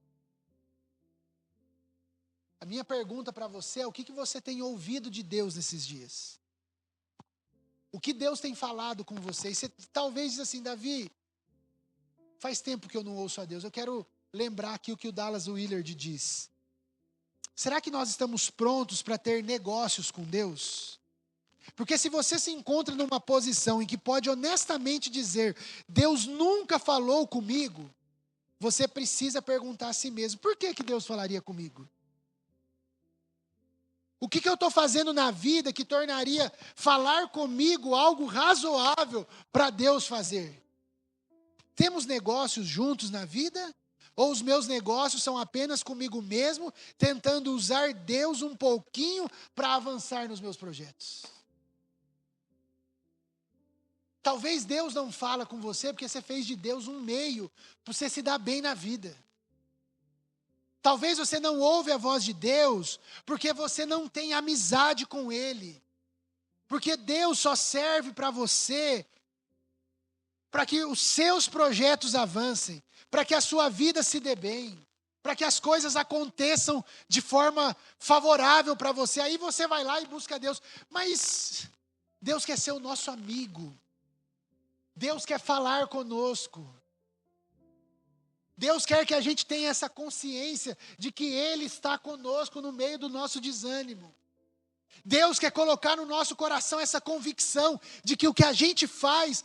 a minha pergunta para você é: o que você tem ouvido de Deus nesses dias? O que Deus tem falado com você? E você talvez diz assim: Davi, faz tempo que eu não ouço a Deus. Eu quero lembrar aqui o que o Dallas Willard diz. Será que nós estamos prontos para ter negócios com Deus? Porque se você se encontra numa posição em que pode honestamente dizer: Deus nunca falou comigo, você precisa perguntar a si mesmo: por que Deus falaria comigo? O que eu estou fazendo na vida que tornaria falar comigo algo razoável para Deus fazer? Temos negócios juntos na vida? Ou os meus negócios são apenas comigo mesmo, tentando usar Deus um pouquinho para avançar nos meus projetos? Talvez Deus não fala com você porque você fez de Deus um meio para você se dar bem na vida. Talvez você não ouve a voz de Deus porque você não tem amizade com Ele. Porque Deus só serve para você, para que os seus projetos avancem, para que a sua vida se dê bem, para que as coisas aconteçam de forma favorável para você. Aí você vai lá e busca Deus. Mas Deus quer ser o nosso amigo. Deus quer falar conosco. Deus quer que a gente tenha essa consciência de que Ele está conosco no meio do nosso desânimo. Deus quer colocar no nosso coração essa convicção de que o que a gente faz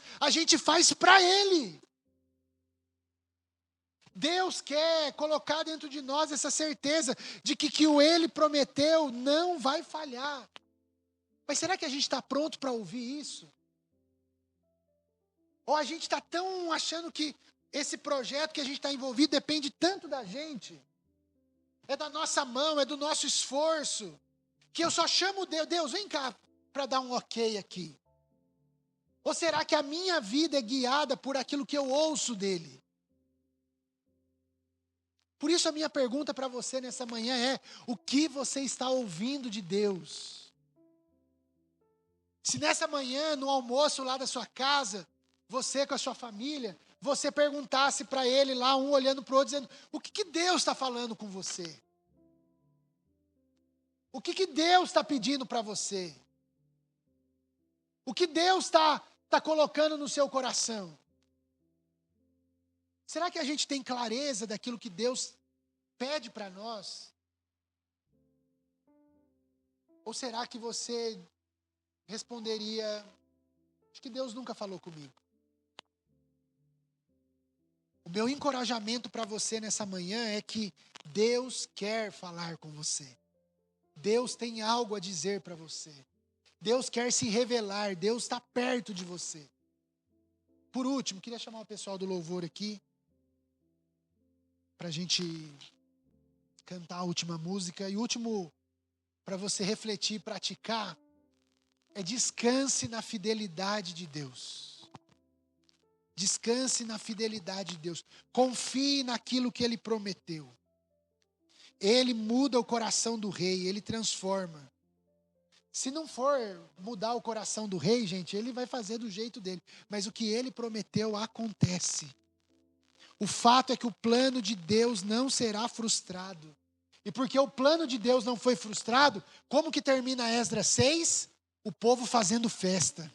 para Ele. Deus quer colocar dentro de nós essa certeza de que o Ele prometeu não vai falhar. Mas será que a gente está pronto para ouvir isso? Ou a gente está tão achando que esse projeto que a gente está envolvido depende tanto da gente? É da nossa mão, é do nosso esforço, que eu só chamo Deus, vem cá para dar um ok aqui. Ou será que a minha vida é guiada por aquilo que eu ouço dEle? Por isso a minha pergunta para você nessa manhã é: o que você está ouvindo de Deus? Se nessa manhã, no almoço lá da sua casa, você com a sua família, você perguntasse para ele lá, um olhando para o outro, dizendo: o que Deus está falando com você? O que Deus está pedindo para você? O que Deus está colocando no seu coração? Será que a gente tem clareza daquilo que Deus pede para nós? Ou será que você responderia: acho que Deus nunca falou comigo? O meu encorajamento para você nessa manhã é que Deus quer falar com você. Deus tem algo a dizer para você. Deus quer se revelar, Deus está perto de você. Por último, queria chamar o pessoal do louvor aqui, para a gente cantar a última música. E o último, para você refletir e praticar, é descanse na fidelidade de Deus. Descanse na fidelidade de Deus. Confie naquilo que Ele prometeu. Ele muda o coração do rei, Ele transforma. Se não for mudar o coração do rei, gente, Ele vai fazer do jeito dele. Mas o que Ele prometeu acontece. O fato é que o plano de Deus não será frustrado. E porque o plano de Deus não foi frustrado, como que termina Esdras 6? O povo fazendo festa.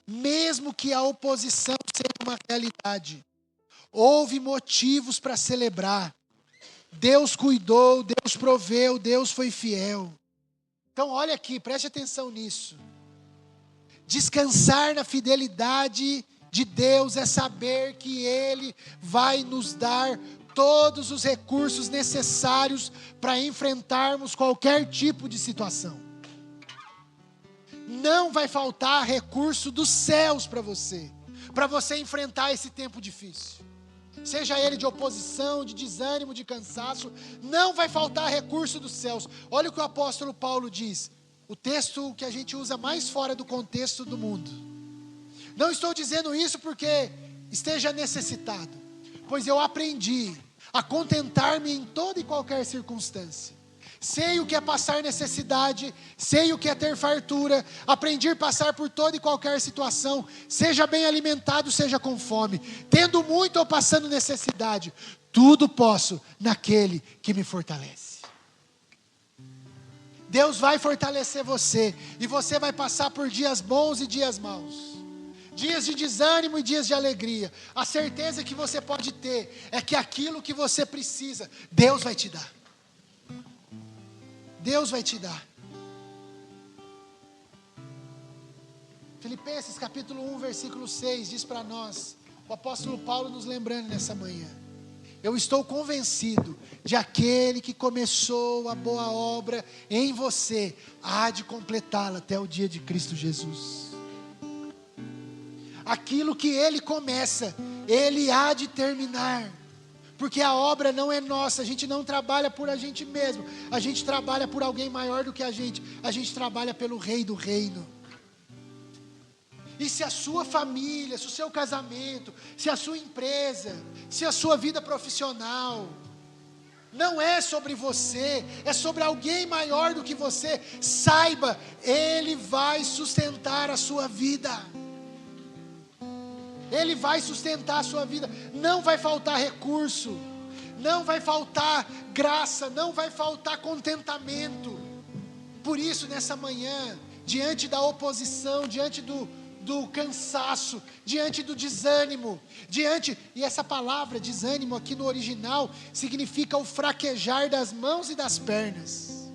Mesmo que a oposição seja uma realidade, houve motivos para celebrar. Deus cuidou, Deus proveu, Deus foi fiel. Então olha aqui, preste atenção nisso. Descansar na fidelidade de Deus é saber que Ele vai nos dar todos os recursos necessários para enfrentarmos qualquer tipo de situação. Não vai faltar recurso dos céus para você enfrentar esse tempo difícil. Seja ele de oposição, de desânimo, de cansaço, não vai faltar recurso dos céus. Olha o que o apóstolo Paulo diz, o texto que a gente usa mais fora do contexto do mundo. Não estou dizendo isso porque esteja necessitado, pois eu aprendi a contentar-me em toda e qualquer circunstância. Sei o que é passar necessidade, sei o que é ter fartura, aprendi a passar por toda e qualquer situação, seja bem alimentado, seja com fome, tendo muito ou passando necessidade, tudo posso naquele que me fortalece. Deus vai fortalecer você, e você vai passar por dias bons e dias maus, dias de desânimo e dias de alegria. A certeza que você pode ter é que aquilo que você precisa, Deus vai te dar. Deus vai te dar. Filipenses capítulo 1, versículo 6 diz para nós, o apóstolo Paulo nos lembrando nessa manhã: Eu estou convencido de aquele que começou a boa obra em você, há de completá-la até o dia de Cristo Jesus. Aquilo que Ele começa, Ele há de terminar. Porque a obra não é nossa, a gente não trabalha por a gente mesmo, a gente trabalha por alguém maior do que a gente trabalha pelo Rei do Reino. E se a sua família, se o seu casamento, se a sua empresa, se a sua vida profissional, não é sobre você, é sobre alguém maior do que você, saiba, Ele vai sustentar a sua vida. Ele vai sustentar a sua vida, não vai faltar recurso, não vai faltar graça, não vai faltar contentamento. Por isso, nessa manhã, diante da oposição, diante do cansaço, diante do desânimo, e essa palavra desânimo aqui no original, significa o fraquejar das mãos e das pernas.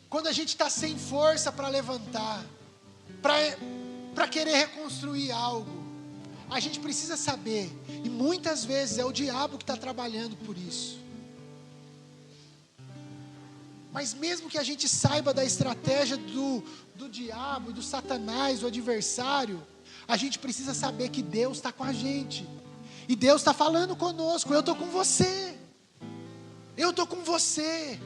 Quando a gente está sem força para levantar, para querer reconstruir algo, a gente precisa saber, e muitas vezes é o diabo que está trabalhando por isso. Mas mesmo que a gente saiba da estratégia do diabo, do Satanás, do adversário, a gente precisa saber que Deus está com a gente, e Deus está falando conosco. Eu estou com você, eu estou com você.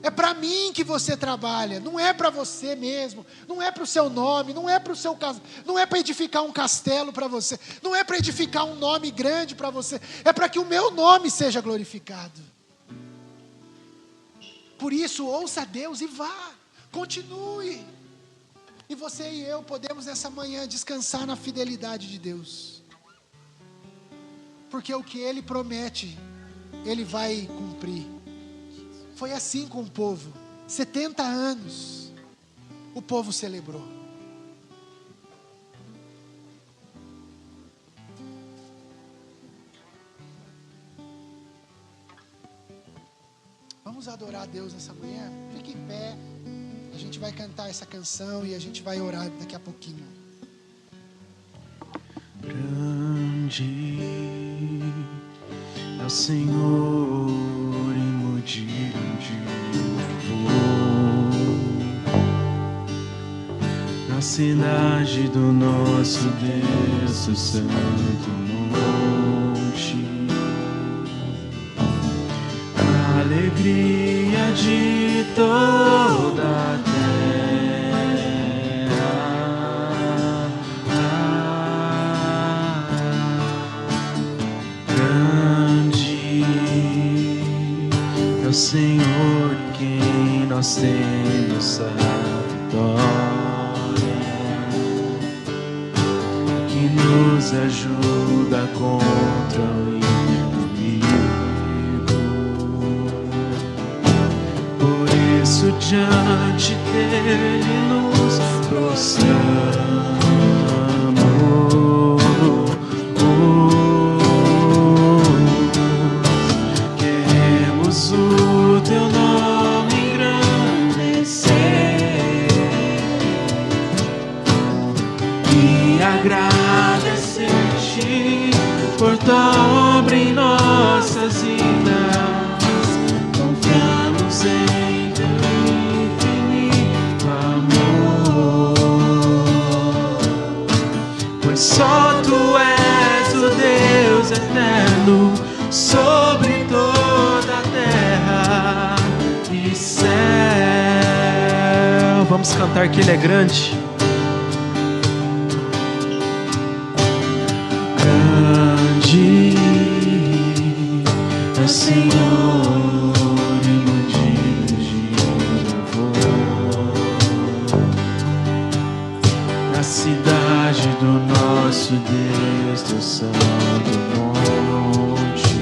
É para mim que você trabalha, não é para você mesmo, não é para o seu nome, não é para o seu caso, não é para edificar um castelo para você, não é para edificar um nome grande para você, é para que o meu nome seja glorificado. Por isso, ouça Deus e vá, continue. E você e eu podemos nessa manhã descansar na fidelidade de Deus, porque o que Ele promete, Ele vai cumprir. Foi assim com o povo, 70 anos, o povo celebrou. Vamos adorar a Deus nessa manhã? Fique em pé, a gente vai cantar essa canção e a gente vai orar daqui a pouquinho. Grande é o Senhor e modelo de louvor na cidade do nosso Deus, o santo monte. A alegria de toda a o Senhor quem nós temos a vitória, que nos ajuda contra o inimigo. Por isso diante dele nos prostramos. O teu nome engrandecer e agradecer-te por tua obra em nossas vidas. Confiamos em teu infinito amor, pois só tu és o Deus eterno sobre toda a terra e céu. Vamos cantar que Ele é grande. Grande é o Senhor e digno de louvor na cidade do nosso Deus, teu santo monte.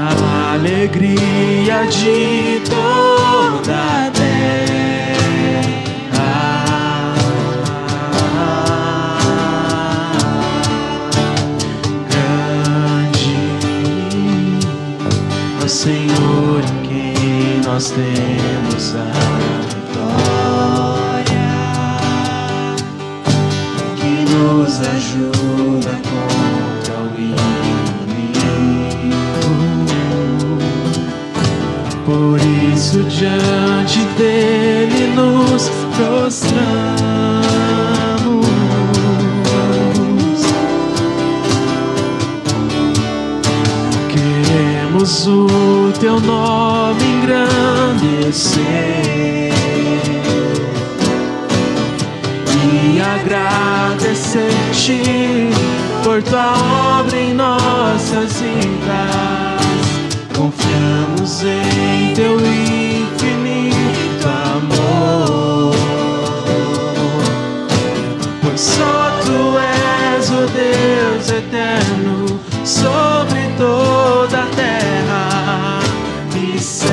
A alegria de toda a terra, grande é o Senhor em quem nós temos a vitória, que nos ajuda luta contra o inimigo. Por isso diante dele nos prostramos. Queremos o teu nome engrandecer e agradecer-te por tua obra em nossas vidas. Confiamos em teu infinito amor, pois só tu és o Deus eterno sobre toda a terra e céu.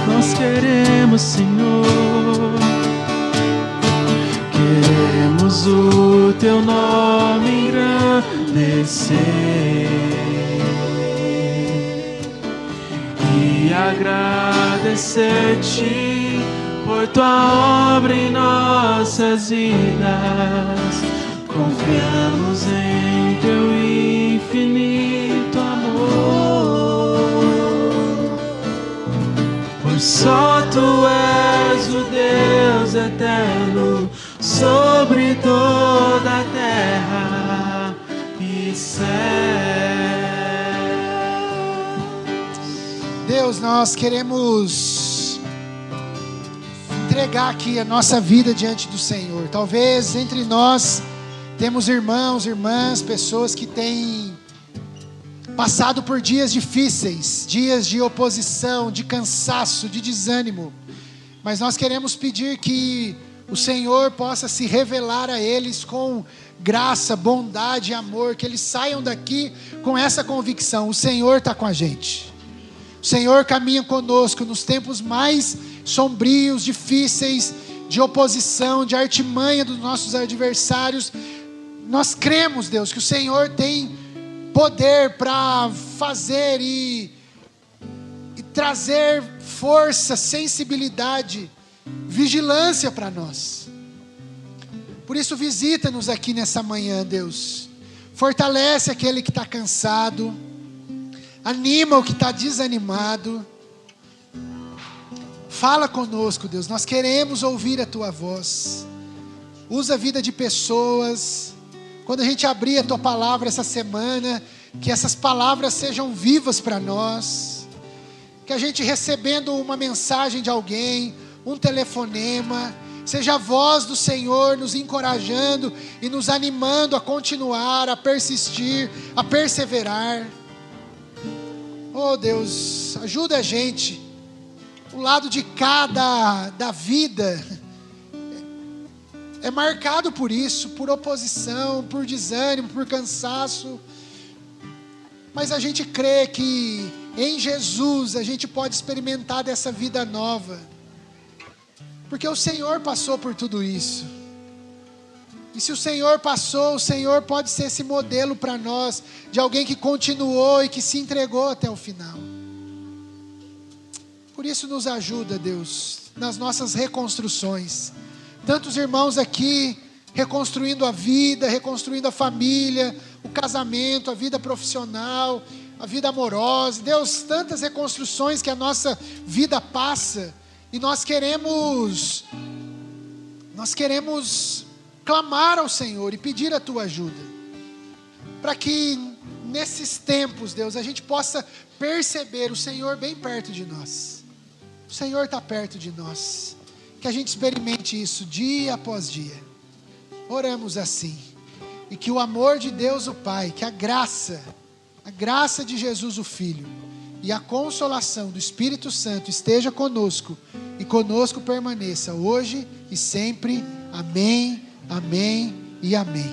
Nós queremos, Senhor, queremos o teu nome engrandecer e agradecer-te por tua obra em nossas vidas. Confiamos em teu infinito amor, pois só tu és o Deus eterno sobre toda a terra e céu. Deus, nós queremos entregar aqui a nossa vida diante do Senhor. Talvez entre nós temos irmãos, irmãs, pessoas que têm passado por dias difíceis, dias de oposição, de cansaço, de desânimo. Mas nós queremos pedir que o Senhor possa se revelar a eles com graça, bondade e amor, que eles saiam daqui com essa convicção: o Senhor está com a gente. O Senhor caminha conosco nos tempos mais sombrios, difíceis, de oposição, de artimanha dos nossos adversários. Nós cremos, Deus, que o Senhor tem poder para fazer e trazer força, sensibilidade, vigilância para nós. Por isso, visita-nos aqui nessa manhã, Deus. Fortalece aquele que está cansado, anima o que está desanimado. Fala conosco, Deus, nós queremos ouvir a tua voz. Usa a vida de pessoas. Quando a gente abrir a tua palavra essa semana, que essas palavras sejam vivas para nós. Que a gente, recebendo uma mensagem de alguém, um telefonema, seja a voz do Senhor nos encorajando e nos animando a continuar, a persistir, a perseverar. Oh Deus, ajuda a gente. O lado de cá da vida é marcado por isso, por oposição, por desânimo, por cansaço. Mas a gente crê que em Jesus a gente pode experimentar dessa vida nova. Porque o Senhor passou por tudo isso. E se o Senhor passou, o Senhor pode ser esse modelo para nós, de alguém que continuou e que se entregou até o final. Por isso nos ajuda, Deus, nas nossas reconstruções. Tantos irmãos aqui reconstruindo a vida, reconstruindo a família, o casamento, a vida profissional, a vida amorosa. Deus, tantas reconstruções que a nossa vida passa. E nós queremos clamar ao Senhor e pedir a tua ajuda. Para que nesses tempos, Deus, a gente possa perceber o Senhor bem perto de nós. O Senhor está perto de nós. Que a gente experimente isso dia após dia. Oramos assim. E que o amor de Deus o Pai, que a graça de Jesus o Filho e a consolação do Espírito Santo esteja conosco e conosco permaneça hoje e sempre. Amém, amém e amém.